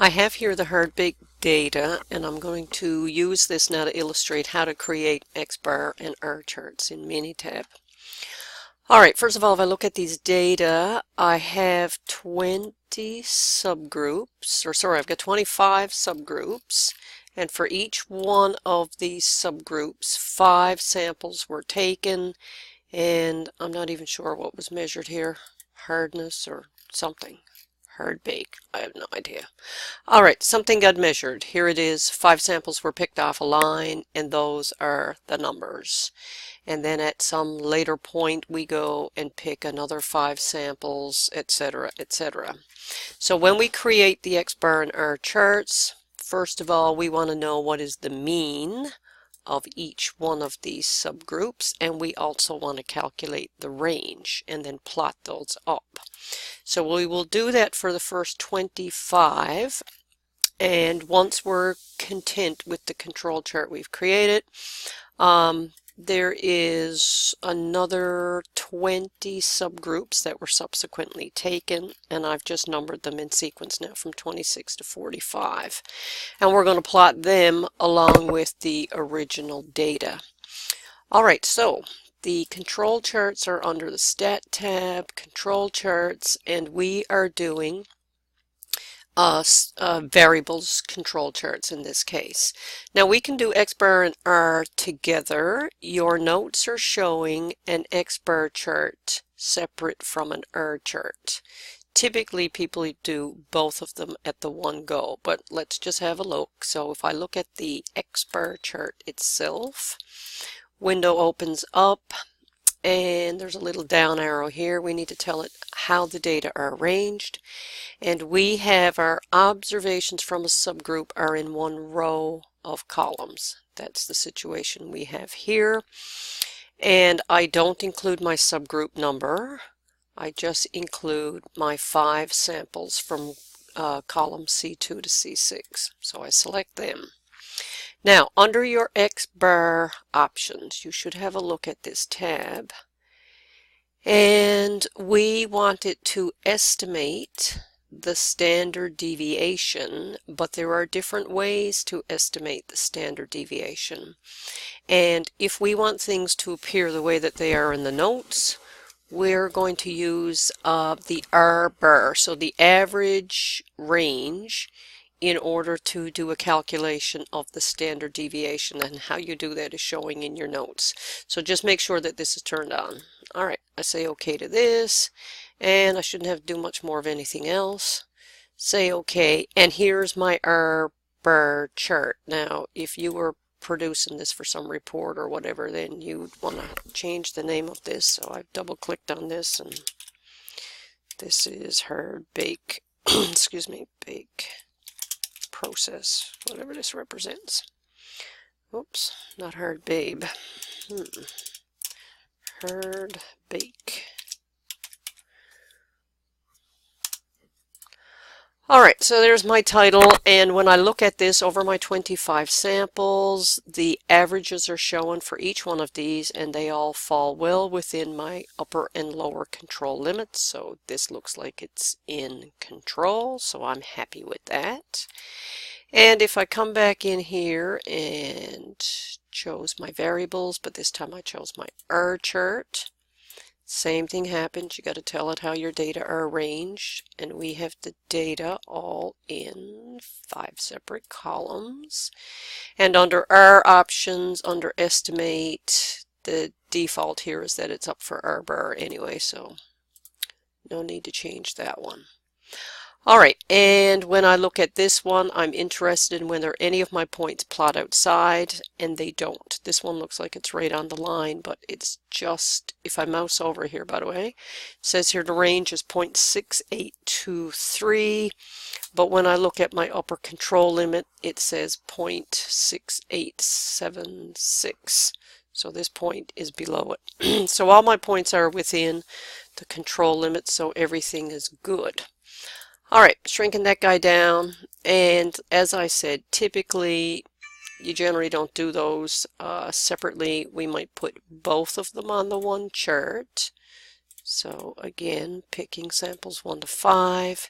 I have here the Hardbake data, and I'm going to use this now to illustrate how to create Xbar and R charts in Minitab. Alright, first of all, if I look at these data, I have 20 subgroups, or sorry, I've got 25 subgroups, and for each one of these subgroups, 5 samples were taken, and I'm not even sure what was measured here, hardness or something. Hardbake, I have no idea. Alright, something got measured. Here it is. 5 samples were picked off a line, and those are the numbers. And then at some later point we go and pick another 5 samples, etc., etc. So when we create the Xbar and R charts, first of all we want to know what is the mean of each one of these subgroups, and we also want to calculate the range and then plot those up. So we will do that for the first 25, and once we're content with the control chart we've created, there is another 20 subgroups that were subsequently taken, and I've just numbered them in sequence now from 26 to 45. And we're going to plot them along with the original data. Alright, so the control charts are under the Stat tab, Control Charts, and we are doing variables control charts in this case. Now we can do Xbar and R together. Your notes are showing an Xbar chart separate from an R chart. Typically people do both of them at the one go, but let's just have a look. So if I look at the Xbar chart itself, window opens up, and there's a little down arrow here. We need to tell it how the data are arranged, and we have our observations from a subgroup are in one row of columns. That's the situation we have here, and I don't include my subgroup number. I just include my 5 samples from column C2 to C6, so I select them. Now, under your Xbar options, you should have a look at this tab, and we want it to estimate the standard deviation, but there are different ways to estimate the standard deviation. And if we want things to appear the way that they are in the notes, we're going to use the R-bar, so the average range, in order to do a calculation of the standard deviation, and how you do that is showing in your notes. So just make sure that this is turned on. Alright, I say OK to this, and I shouldn't have to do much more of anything else. Say OK, and here's my R-bar chart. Now if you were producing this for some report or whatever, then you'd want to change the name of this. So I've double clicked on this, and this is Hardbake, excuse me, bake process, whatever this represents. Oops, not hard babe. Hardbake. Alright, so there's my title, and when I look at this over my 25 samples, the averages are shown for each one of these, and they all fall well within my upper and lower control limits. So this looks like it's in control, so I'm happy with that. And if I come back in here and chose my variables, but this time I chose my R chart, same thing happens. You got to tell it how your data are arranged, and we have the data all in 5 separate columns. And under R options, under estimate, the default here is that it's up for R-bar anyway, so no need to change that one. Alright, and when I look at this one, I'm interested in whether any of my points plot outside, and they don't. This one looks like it's right on the line, but it's just, if I mouse over here, by the way, it says here the range is 0.6823, but when I look at my upper control limit, it says 0.6876. So this point is below it. So all my points are within the control limit, so everything is good. Alright, shrinking that guy down, and as I said, typically you generally don't do those separately. We might put both of them on the one chart. So again, picking samples 1 to 5,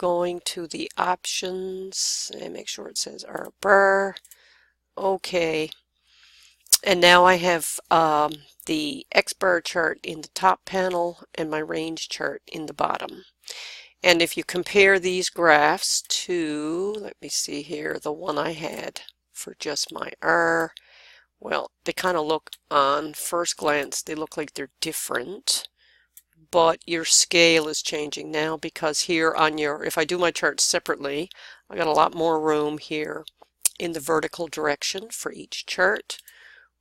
going to the options and make sure it says Xbar. Okay. And now I have the Xbar chart in the top panel and my range chart in the bottom. And if you compare these graphs to, let me see here, the one I had for just my R, well, they kind of look, on first glance, they look like they're different, but your scale is changing now because here on your, if I do my charts separately, I got a lot more room here in the vertical direction for each chart.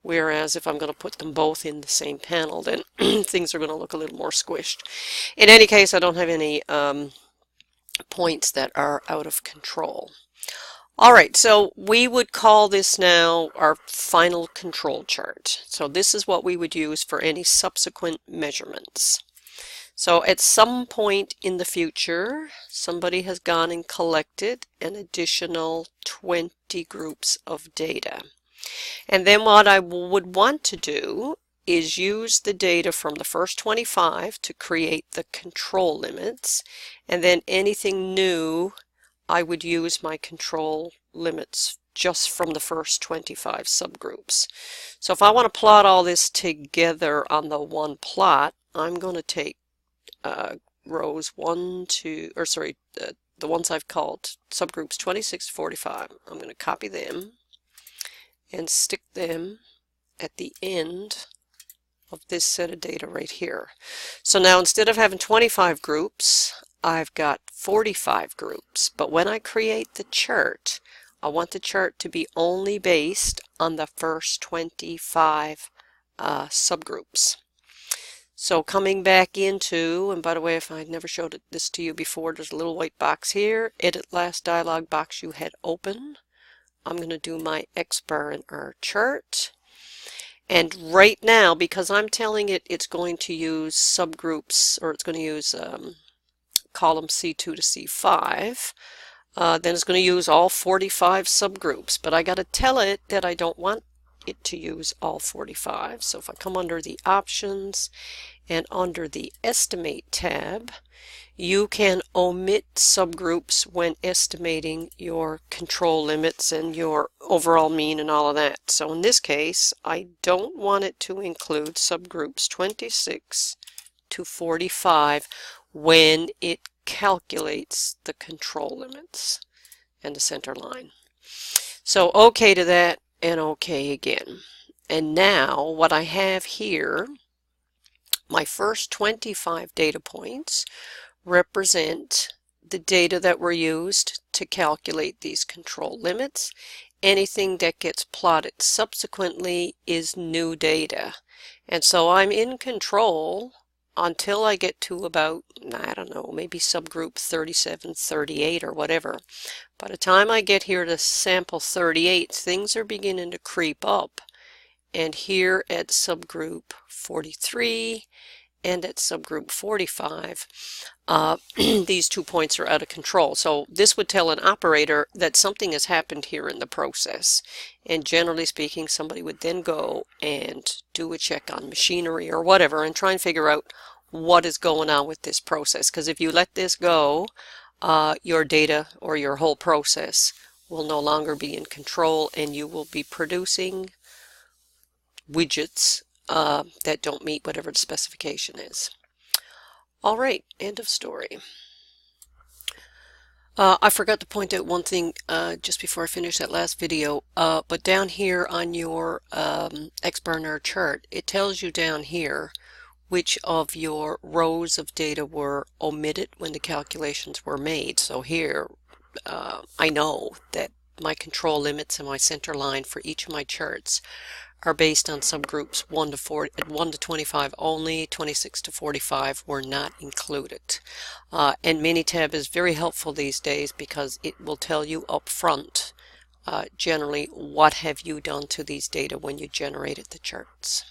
Whereas if I'm going to put them both in the same panel, then things are going to look a little more squished. In any case, I don't have any points that are out of control. All right, so we would call this now our final control chart. So this is what we would use for any subsequent measurements. So at some point in the future, somebody has gone and collected an additional 20 groups of data. And then what I would want to do is use the data from the first 25 to create the control limits, and then anything new, I would use my control limits just from the first 25 subgroups. So if I want to plot all this together on the one plot, I'm going to take rows 1, 2, or sorry, the ones I've called subgroups 26 to 45. I'm going to copy them and stick them at the end of this set of data right here. So now instead of having 25 groups, I've got 45 groups. But when I create the chart, I want the chart to be only based on the first 25 subgroups. So coming back into, and by the way, if I'd never showed this to you before, there's a little white box here, edit last dialog box you had open. I'm going to do my Xbar and R chart. And right now, because I'm telling it it's going to use subgroups, or it's going to use column C2 to C5, then it's going to use all 45 subgroups. But I got to tell it that I don't want it to use all 45. So if I come under the options and under the estimate tab, you can omit subgroups when estimating your control limits and your overall mean and all of that. So in this case, I don't want it to include subgroups 26 to 45 when it calculates the control limits and the center line. So OK to that and OK again. And now what I have here, my first 25 data points represent the data that were used to calculate these control limits. Anything that gets plotted subsequently is new data. And so I'm in control until I get to about, I don't know, maybe subgroup 37, 38 or whatever. By the time I get here to sample 38, things are beginning to creep up. And here at subgroup 43 and at subgroup 45, these 2 points are out of control. So this would tell an operator that something has happened here in the process. And generally speaking, somebody would then go and do a check on machinery or whatever and try and figure out what is going on with this process. Because if you let this go, your data or your whole process will no longer be in control, and you will be producing widgets that don't meet whatever the specification is. All right, end of story. I forgot to point out one thing just before I finish that last video, but down here on your Xbar and R chart, it tells you down here which of your rows of data were omitted when the calculations were made. So here, I know that my control limits and my center line for each of my charts are based on subgroups 1 to 25 only. 26 to 45 were not included. And Minitab is very helpful these days because it will tell you up front generally what have you done to these data when you generated the charts.